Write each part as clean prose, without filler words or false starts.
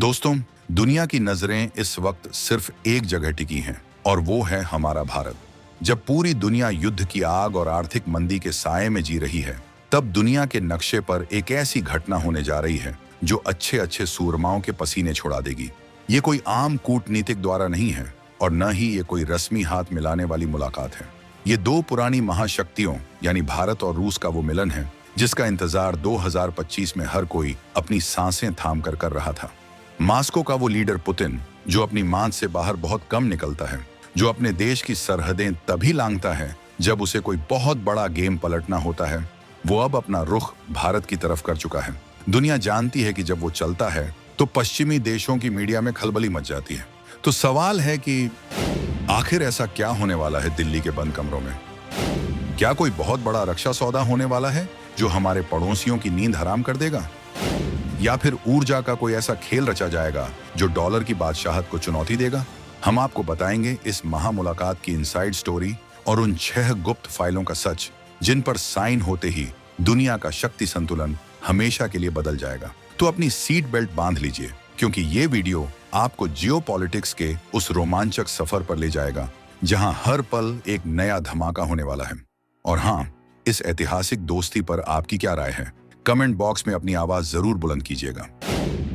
दोस्तों, दुनिया की नजरें इस वक्त सिर्फ एक जगह टिकी हैं और वो है हमारा भारत। जब पूरी दुनिया युद्ध की आग और आर्थिक मंदी के साए में जी रही है, तब दुनिया के नक्शे पर एक ऐसी घटना होने जा रही है जो अच्छे अच्छे सूरमाओं के पसीने छुड़ा देगी। ये कोई आम कूटनीतिक द्वारा नहीं है और न ही ये कोई रस्मी हाथ मिलाने वाली मुलाकात है। ये दो पुरानी महाशक्तियों यानी भारत और रूस का वो मिलन है जिसका इंतजार 2025 में हर कोई अपनी सांसें थाम कर रहा था। मास्को का वो लीडर पुतिन, जो अपनी मान से बाहर बहुत कम निकलता है, जो अपने देश की सरहदें तभी लांघता है जब उसे कोई बहुत बड़ा गेम पलटना होता है, वो अब अपना रुख भारत की तरफ कर चुका है। दुनिया जानती है कि जब वो चलता है तो पश्चिमी देशों की मीडिया में खलबली मच जाती है। तो सवाल है कि आखिर ऐसा क्या होने वाला है दिल्ली के बंद कमरों में? क्या कोई बहुत बड़ा रक्षा सौदा होने वाला है जो हमारे पड़ोसियों की नींद हराम कर देगा? या फिर ऊर्जा का कोई ऐसा खेल रचा जाएगा जो डॉलर की बादशाहत को चुनौती देगा? हम आपको बताएंगे इस महामुलाकात की इनसाइड स्टोरी और उन 6 गुप्त फाइलों का सच जिन पर साइन होते ही दुनिया का शक्ति संतुलन हमेशा के लिए बदल जाएगा। तो अपनी सीट बेल्ट बांध लीजिए, क्योंकि ये वीडियो आपको जियोपॉलिटिक्स के उस रोमांचक सफर पर ले जाएगा जहां हर पल एक नया धमाका होने वाला है। और हाँ, इस ऐतिहासिक दोस्ती पर आपकी क्या राय है? कमेंट बॉक्स में अपनी आवाज जरूर बुलंद कीजिएगा।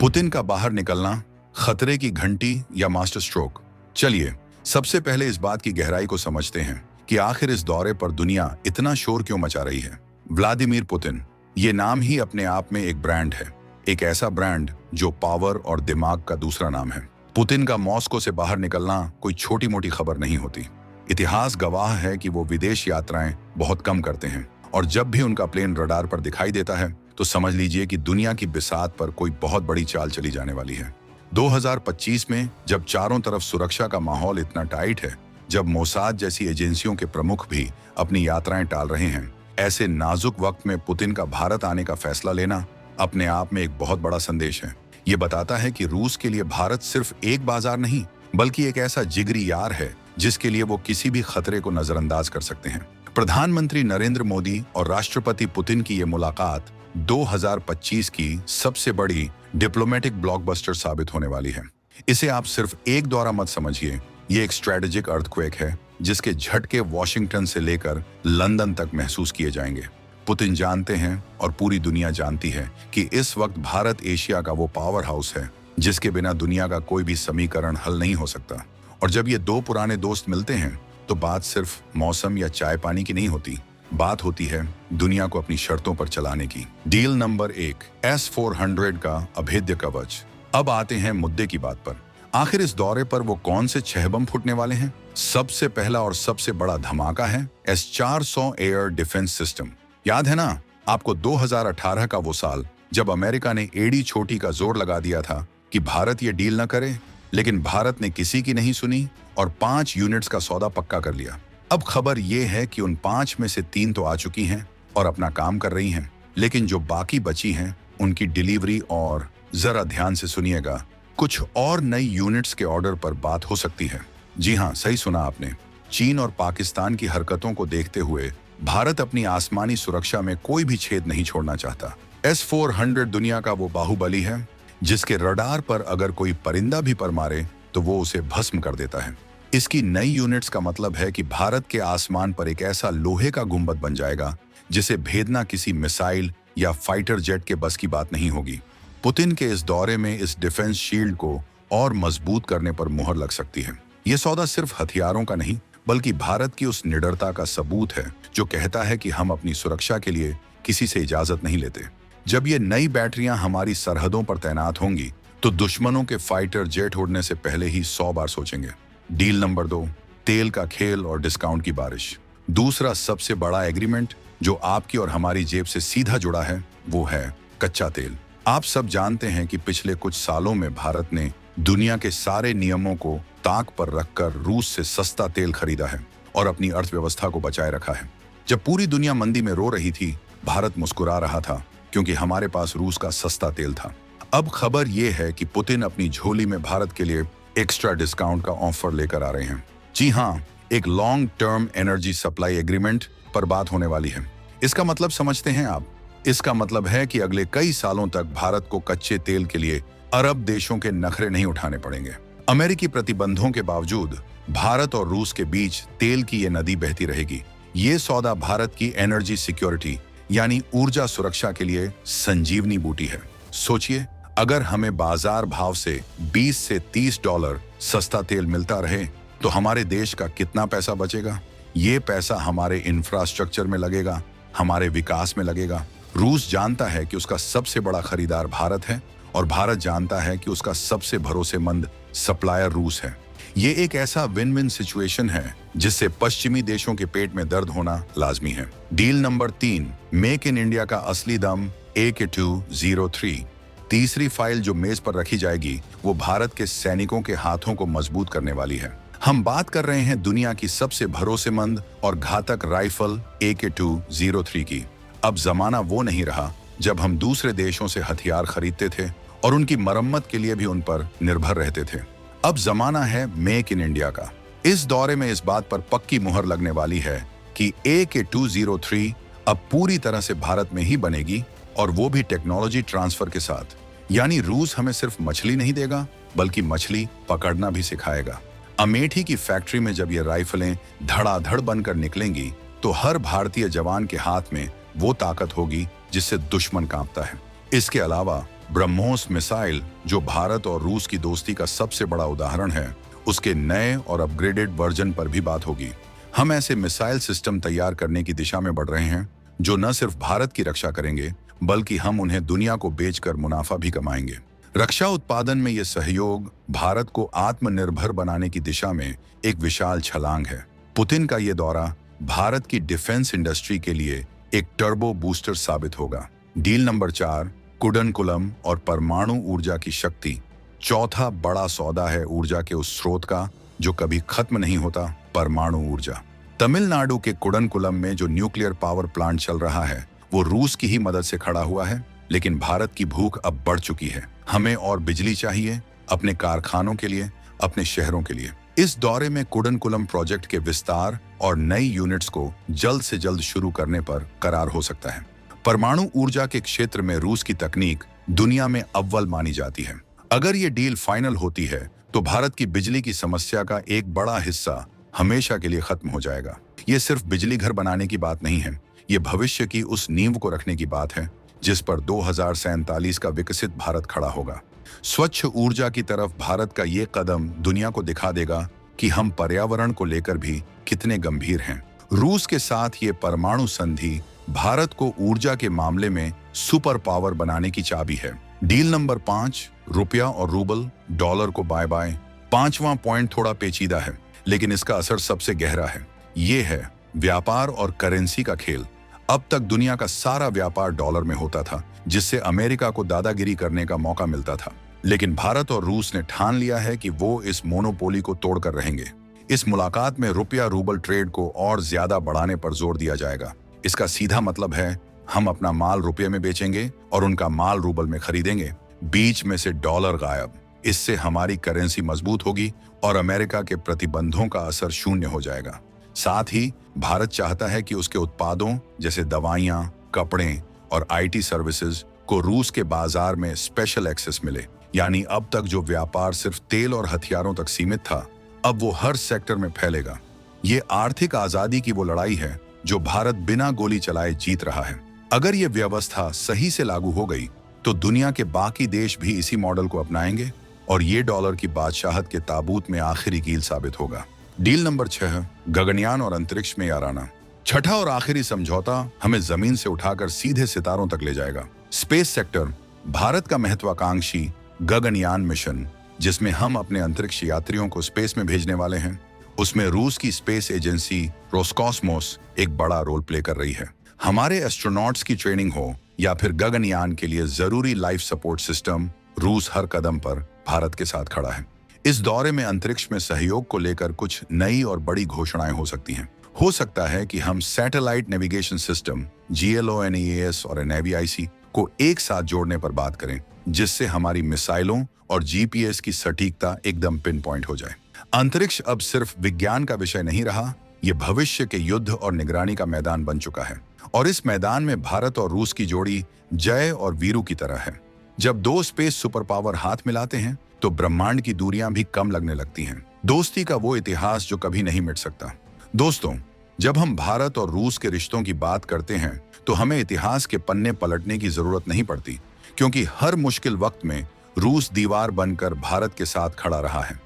पुतिन का बाहर निकलना, खतरे की घंटी या मास्टर स्ट्रोक? चलिए सबसे पहले इस बात की गहराई को समझते हैं कि आखिर इस दौरे पर दुनिया इतना शोर क्यों मचा रही है। व्लादिमीर पुतिन, ये नाम ही अपने आप में एक ब्रांड है, एक ऐसा ब्रांड जो पावर और दिमाग का दूसरा नाम है। पुतिन का मॉस्को से बाहर निकलना कोई छोटी मोटी खबर नहीं होती। इतिहास गवाह है कि वो विदेश यात्राएं बहुत कम करते हैं और जब भी उनका प्लेन रडार पर दिखाई देता है तो समझ लीजिए कि दुनिया की बिसात पर कोई बहुत बड़ी चाल चली जाने वाली है। 2025 में जब चारों तरफ सुरक्षा का माहौल इतना टाइट है, जब मोसाद जैसी एजेंसियों के प्रमुख भी अपनी यात्राएं टाल रहे हैं, ऐसे नाजुक वक्त में पुतिन का भारत आने का फैसला लेना अपने आप में एक बहुत बड़ा संदेश है। ये बताता है कि रूस के लिए भारत सिर्फ एक बाजार नहीं, बल्कि एक ऐसा जिगरी यार है जिसके लिए वो किसी भी खतरे को नजरअंदाज कर सकते हैं। प्रधानमंत्री नरेंद्र मोदी और राष्ट्रपति पुतिन की ये मुलाकात 2025 की सबसे बड़ी डिप्लोमेटिक ब्लॉकबस्टर साबित होने वाली है। इसे आप सिर्फ एक दौरा मत समझिए, ये एक स्ट्रेटेजिक अर्थक्वेक है जिसके झटके वॉशिंगटन से लेकर लंदन तक महसूस किए जाएंगे। पुतिन जानते हैं और पूरी दुनिया जानती है कि इस वक्त भारत एशिया का वो पावर हाउस है जिसके बिना दुनिया का कोई भी समीकरण हल नहीं हो सकता। और जब ये दो पुराने दोस्त मिलते हैं तो बात सिर्फ मौसम या चाय पानी की नहीं होती, बात होती है दुनिया को अपनी शर्तों पर चलाने की। डील नंबर 1, S-400 का अभेद्य कवच। अब आते हैं मुद्दे की बात पर। आखिर इस दौरे पर वो कौन से 6 बम फूटने वाले हैं? सबसे पहला और सबसे बड़ा धमाका है S-400 एयर डिफेंस सिस्टम। याद है ना आपको 2018 का वो साल जब अमेरिका ने एड़ी छोटी का जोर लगा दिया था कि भारत ये डील न करे, लेकिन भारत ने किसी की नहीं सुनी और 5 यूनिट्स का सौदा पक्का कर लिया। अब खबर ये है कि उन 5 में से 3 तो आ चुकी हैं और अपना काम कर रही हैं, लेकिन जो बाकी बची हैं उनकी डिलीवरी, और जरा ध्यान से सुनिएगा, कुछ और नई यूनिट्स के ऑर्डर पर बात हो सकती है। जी हाँ, सही सुना आपने। चीन और पाकिस्तान की हरकतों को देखते हुए भारत अपनी आसमानी सुरक्षा में कोई भी छेद नहीं छोड़ना चाहता। S-400 दुनिया का वो बाहुबली है जिसके रडार पर अगर कोई परिंदा भी पर मारे तो वो उसे भस्म कर देता है। इसकी नई यूनिट्स का मतलब है कि भारत के आसमान पर एक ऐसा लोहे का गुंबद बन जाएगा जिसे भेदना किसी मिसाइल या फाइटर जेट के बस की बात नहीं होगी। पुतिन के इस दौरे में इस डिफेंस शील्ड को और मजबूत करने पर मुहर लग सकती है। यह सौदा सिर्फ हथियारों का नहीं, बल्कि भारत की उस निडरता का सबूत है जो कहता है कि हम अपनी सुरक्षा के लिए किसी से इजाजत नहीं लेते। जब ये नई बैटरियां हमारी सरहदों पर तैनात होंगी तो दुश्मनों के फाइटर जेट उड़ने से पहले ही 100 बार सोचेंगे। डील नंबर 2, तेल का खेल और डिस्काउंट की बारिश। दूसरा सबसे बड़ा एग्रीमेंट जो आपकी और हमारी जेब से सीधा जुड़ा है वो है कच्चा तेल। आप सब जानते हैं कि पिछले कुछ सालों में भारत ने दुनिया के सारे नियमों को ताक पर रखकर रूस से सस्ता तेल खरीदा है और अपनी अर्थव्यवस्था को बचाए रखा है। जब पूरी दुनिया मंदी में रो रही थी, भारत मुस्कुरा रहा था क्योंकि हमारे पास रूस का सस्ता तेल था। अब खबर यह है कि पुतिन अपनी झोली में भारत के लिए एक्स्ट्रा डिस्काउंट का ऑफर लेकर आ रहे हैं। जी हाँ, एक long term energy supply agreement पर बात होने वाली है। इसका मतलब समझते हैं आप? इसका मतलब है कि अगले कई सालों तक भारत को कच्चे तेल के लिए अरब देशों के नखरे नहीं उठाने पड़ेंगे। अमेरिकी प्रतिबंधों के बावजूद भारत और रूस के बीच तेल की ये नदी बहती रहेगी। ये सौदा भारत की एनर्जी सिक्योरिटी यानी ऊर्जा सुरक्षा के लिए संजीवनी बूटी है। सोचिए, अगर हमें बाजार भाव से 20 से 30 डॉलर सस्ता तेल मिलता रहे तो हमारे देश का कितना पैसा बचेगा। ये पैसा हमारे इंफ्रास्ट्रक्चर में लगेगा, हमारे विकास में लगेगा। रूस जानता है कि उसका सबसे बड़ा खरीदार भारत है और भारत जानता है कि उसका सबसे भरोसेमंद सप्लायर रूस है। ये एक ऐसा विन विन सिचुएशन है जिससे पश्चिमी देशों के पेट में दर्द होना लाजमी है। Deal number 3, make in India का असली दम AK-203। तीसरी फाइल जो मेज पर रखी जाएगी वो भारत के सैनिकों के हाथों को मजबूत करने वाली है। हम बात कर रहे हैं दुनिया की सबसे भरोसेमंद और घातक राइफल AK-203 की। अब जमाना वो नहीं रहा जब हम दूसरे देशों से हथियार खरीदते थे और उनकी मरम्मत के लिए भी उन पर निर्भर रहते थे। अब जमाना है मेक इन इंडिया का। इस दौरे में इस बात पर पक्की मुहर लगने वाली है कि AK-203 अब पूरी तरह से भारत में ही बनेगी और वो भी टेक्नोलॉजी ट्रांसफर के साथ। यानी रूस हमें सिर्फ मछली नहीं देगा बल्कि मछली पकड़ना भी सिखाएगा। अमेठी की फैक्ट्री में जब ये राइफलें धड़ाधड़ बनकर निकलेंगी तो हर भारतीय जवान के हाथ में वो ताकत होगी जिससे दुश्मन कांपता है। इसके अलावा ब्रह्मोस मिसाइल, जो भारत और रूस की दोस्ती का सबसे बड़ा उदाहरण है, उसके नए और अपग्रेडेड वर्जन पर भी बात होगी। हम ऐसे मिसाइल सिस्टम तैयार करने की दिशा में बढ़ रहे हैं जो न सिर्फ भारत की रक्षा करेंगे बल्कि हम उन्हें दुनिया को बेचकर मुनाफा भी कमाएंगे। रक्षा उत्पादन में ये सहयोग भारत को आत्मनिर्भर बनाने की दिशा में एक विशाल छलांग है। पुतिन का ये दौरा भारत की डिफेंस इंडस्ट्री के लिए एक टर्बो बूस्टर साबित होगा। डील नंबर 4, कुडनकुलम और परमाणु ऊर्जा की शक्ति। चौथा बड़ा सौदा है ऊर्जा के उस स्रोत का जो कभी खत्म नहीं होता, परमाणु ऊर्जा। तमिलनाडु के कुडनकुलम में जो न्यूक्लियर पावर प्लांट चल रहा है वो रूस की ही मदद से खड़ा हुआ है, लेकिन भारत की भूख अब बढ़ चुकी है। हमें और बिजली चाहिए अपने कारखानों के लिए, अपने शहरों के लिए। इस दौरे में कुडनकुलम प्रोजेक्ट के विस्तार और नई यूनिट्स को जल्द से जल्द शुरू करने पर करार हो सकता है। परमाणु ऊर्जा के क्षेत्र में रूस की तकनीक दुनिया में अव्वल मानी जाती है। अगर ये डील फाइनल होती है तो भारत की बिजली की समस्या का एक बड़ा हिस्सा हमेशा के लिए खत्म हो जाएगा। ये सिर्फ बिजली घर बनाने की बात नहीं है, ये भविष्य की उस नींव को रखने की बात है जिस पर 2047 का विकसित भारत खड़ा होगा। स्वच्छ ऊर्जा की तरफ भारत का ये कदम दुनिया को दिखा देगा कि हम पर्यावरण को लेकर भी कितने गंभीर हैं। रूस के साथ ये परमाणु संधि भारत को ऊर्जा के मामले में सुपर पावर बनाने की चाबी है। डील नंबर 5, रुपया और रूबल डॉलर को बाय बाय। पांचवां पॉइंट थोड़ा पेचीदा है लेकिन इसका असर सबसे गहरा है। ये है व्यापार और करेंसी का खेल। अब तक दुनिया का सारा व्यापार डॉलर में होता था जिससे अमेरिका को दादागिरी करने का मौका मिलता था, लेकिन भारत और रूस ने ठान लिया है कि वो इस मोनोपोली को तोड़कर रहेंगे। इस मुलाकात में रुपया रूबल ट्रेड को और ज्यादा बढ़ाने पर जोर दिया जाएगा। इसका सीधा मतलब है हम अपना माल रुपये में बेचेंगे और उनका माल रूबल में खरीदेंगे। बीच में से डॉलर गायब। इससे हमारी करेंसी मजबूत होगी और अमेरिका के प्रतिबंधों का असर शून्य हो जाएगा। साथ ही भारत चाहता है कि उसके उत्पादों जैसे दवाइयां, कपड़े और IT सर्विसेज को रूस के बाजार में स्पेशल एक्सेस मिले। यानी अब तक जो व्यापार सिर्फ तेल और हथियारों तक सीमित था, अब वो हर सेक्टर में फैलेगा। ये आर्थिक आजादी की वो लड़ाई है जो भारत बिना गोली चलाए जीत रहा है। अगर ये व्यवस्था सही से लागू हो गई तो दुनिया के बाकी देश भी इसी मॉडल को अपनाएंगे और ये डॉलर की बादशाहत के ताबूत में आखिरी कील साबित होगा। डील नंबर 6, गगनयान और अंतरिक्ष में याराना। छठा और आखिरी समझौता हमें जमीन से उठाकर सीधे सितारों तक ले जाएगा। स्पेस सेक्टर, भारत का महत्वाकांक्षी गगनयान मिशन, जिसमें हम अपने अंतरिक्ष यात्रियों को स्पेस में भेजने वाले हैं, उसमें रूस की स्पेस एजेंसी रोसकॉस्मोस एक बड़ा रोल प्ले कर रही है। हमारे एस्ट्रोनॉट्स की ट्रेनिंग हो या फिर गगनयान के लिए जरूरी लाइफ सपोर्ट सिस्टम, रूस हर कदम पर भारत के साथ खड़ा है। इस दौरे में अंतरिक्ष में सहयोग को लेकर कुछ नई और बड़ी घोषणाएं हो सकती हैं। हो सकता है कि हम सैटेलाइट नेविगेशन सिस्टम GLONASS और NAVIC को एक साथ जोड़ने पर बात करें, जिससे हमारी मिसाइलों और GPS की सटीकता एकदम पिन पॉइंट हो जाए। अंतरिक्ष अब सिर्फ विज्ञान का विषय नहीं रहा, ये भविष्य के युद्ध और निगरानी का मैदान बन चुका है और इस मैदान में भारत और रूस की जोड़ी जय और वीरू की तरह है। जब दो स्पेस सुपर पावर हाथ मिलाते हैं तो ब्रह्मांड की दूरियां भी कम लगने लगती हैं। दोस्ती का वो इतिहास जो कभी नहीं मिट सकता। दोस्तों, जब हम भारत और रूस के रिश्तों की बात करते हैं तो हमें इतिहास के पन्ने पलटने की जरूरत नहीं पड़ती, क्योंकि हर मुश्किल वक्त में रूस दीवार बनकर भारत के साथ खड़ा रहा है।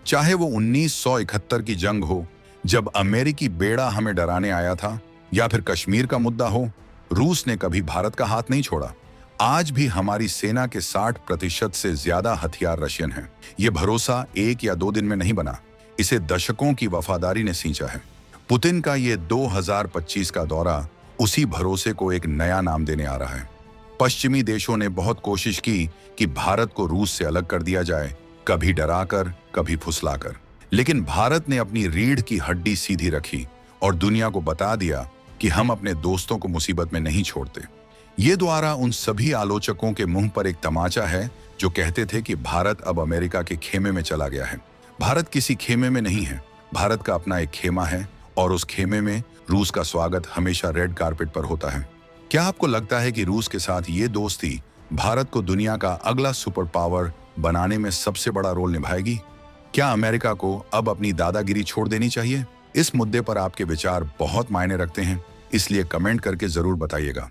चाहे वो 1971 की जंग हो, जब अमेरिकी बेड़ा हमें डराने आया था, या फिर कश्मीर का मुद्दा हो, रूस ने कभी भारत का हाथ नहीं छोड़ा। आज भी हमारी सेना के 60% से ज्यादा हथियार रशियन हैं। ये भरोसा 1 या 2 दिन में नहीं बना, इसे दशकों की वफादारी ने सींचा है। पुतिन का ये 2025 का दौरा उसी भरोसे को एक नया नाम देने आ रहा है। पश्चिमी देशों ने बहुत कोशिश की कि भारत को रूस से अलग कर दिया जाए, कभी डराकर, कभी फुसलाकर। लेकिन भारत ने अपनी रीढ़ की हड्डी सीधी रखी और दुनिया को बता दिया कि हम अपने दोस्तों को मुसीबत में नहीं छोड़ते। ये द्वारा उन सभी आलोचकों के मुंह पर एक तमाचा है जो कहते थे कि भारत अब अमेरिका के खेमे में चला गया है। भारत किसी खेमे में नहीं है, भारत का अपना एक खेमा है, और उस खेमे में रूस का स्वागत हमेशा रेड कारपेट पर होता है। क्या आपको लगता है कि रूस के साथ ये दोस्ती भारत को दुनिया का अगला सुपर पावर बनाने में सबसे बड़ा रोल निभाएगी? क्या अमेरिका को अब अपनी दादागिरी छोड़ देनी चाहिए? इस मुद्दे पर आपके विचार बहुत मायने रखते हैं, इसलिए कमेंट करके जरूर बताइएगा।